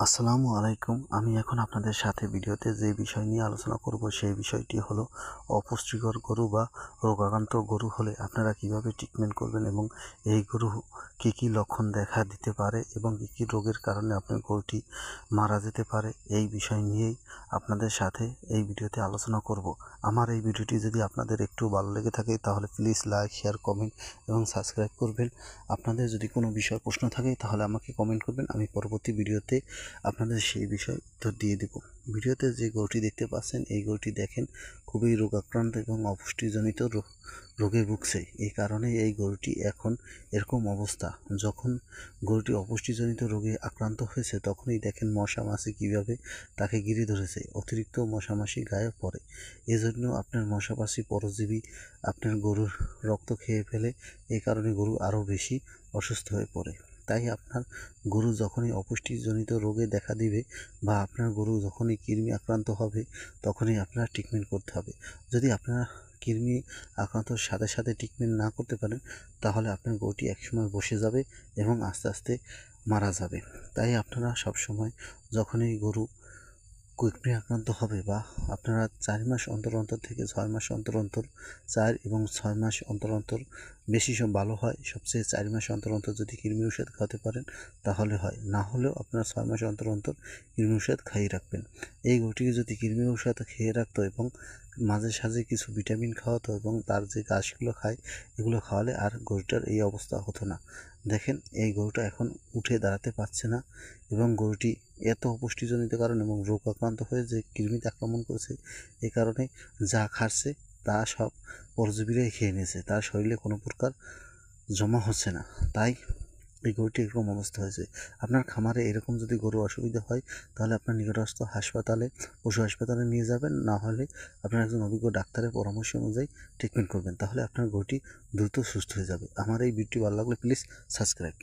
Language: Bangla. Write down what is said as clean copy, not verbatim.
আসসালামু আলাইকুম। আমি এখন আপনাদের সাথে ভিডিওতে যে বিষয় নিয়ে আলোচনা করব সেই বিষয়টি হলো অপুষ্টিকর গরু বা রোগাক্রান্ত গরু হলে আপনারা কিভাবে ট্রিটমেন্ট করবেন এবং এই গরু কী লক্ষণ দেখা দিতে পারে এবং কী রোগের কারণে আপনার গরুটি মারা যেতে পারে, এই বিষয় নিয়েই আপনাদের সাথে এই ভিডিওতে আলোচনা করব। আমার এই ভিডিওটি যদি আপনাদের একটু ভালো লেগে থাকে তাহলে প্লিজ লাইক, শেয়ার, কমেন্ট এবং সাবস্ক্রাইব করবেন। আপনাদের যদি কোনো বিষয় প্রশ্ন থাকে তাহলে আমাকে কমেন্ট করবেন, আমি পরবর্তী ভিডিওতে আপনাদের সেই বিষয় উত্তর দিয়ে দেব। ভিডিওতে যে গরুটি দেখতে পাচ্ছেন এই গরুটি দেখেন খুবই রোগাক্রান্ত এবং অপুষ্টিজনিত রোগে ভুগছে। এই কারণে এই গরুটি এখন এরকম অবস্থা। যখন গরুটি অপুষ্টিজনিত রোগে আক্রান্ত হয়েছে তখনই দেখেন মশা মাছি কীভাবে তাকে ঘিরে ধরেছে, অতিরিক্ত মশা মাছি গায়ে পড়ে। এজন্য আপনার মশা মাছি পরজীবী আপনার গরুর রক্ত খেয়ে ফেলে, এই কারণে গরু আরও বেশি অসুস্থ হয়ে পড়ে। তাই আপনার গরু যখনই অপুষ্টিজনিত রোগে দেখা দিবে বা আপনার গরু যখনই কৃমি আক্রান্ত হবে তখনই আপনার ট্রিটমেন্ট করতে হবে। যদি আপনারা কৃমি আক্রান্তর সাথে সাথে ট্রিটমেন্ট না করতে পারেন তাহলে আপনার গরুটি একসময় বসে যাবে এবং আস্তে আস্তে মারা যাবে। তাই আপনারা সবসময় যখনই গরু কৃমি আক্রান্ত হবে বা আপনারা 4 মাস অন্তর অন্তর থেকে 6 মাস অন্তর অন্তর 4 এবং 6 মাস অন্তর অন্তর বেশি সব ভালো হয়। সবচেয়ে 4 মাস অন্তর অন্তর যদি কৃমির ওষুধ খাওয়াতে পারেন তাহলে হয়, না হলেও আপনারা 6 মাস অন্তর অন্তর কৃমির ওষুধ খাইয়ে রাখবেন। এই গরুটিকে যদি কৃমির ওষুধ খেয়ে রাখতো এবং মাঝে সাঝে কিছু ভিটামিন খাওয়াতো এবং তার যে ঘাসগুলো খায় এগুলো খাওয়ালে আর গরুটার এই অবস্থা হতো না। দেখেন এই গরুটা এখন উঠে দাঁড়াতে পারছে না এবং গরুটি এত অপুষ্টিজনিত কারণ এবং রোগ আক্রান্ত হয়ে যে কৃমিতে আক্রমণ করেছে এই কারণে যা খাচ্ছে তা সব পরজীবীরাই খেয়ে নিয়েছে, তার শরীরে কোনো প্রকার জমা হচ্ছে না। তাই এই গরুটি এরকম অবস্থা হয়েছে। আপনার খামারে এরকম যদি গরু অসুবিধা হয় তাহলে আপনার নিকটস্থ হাসপাতালে, পশু হাসপাতালে নিয়ে যাবেন, না হলে আপনার একজন অভিজ্ঞ ডাক্তারের পরামর্শ অনুযায়ী ট্রিটমেন্ট করবেন, তাহলে আপনার গরুটি দ্রুত সুস্থ হয়ে যাবে। আমার এই ভিডিওটি ভালো লাগলে প্লিজ সাবস্ক্রাইব।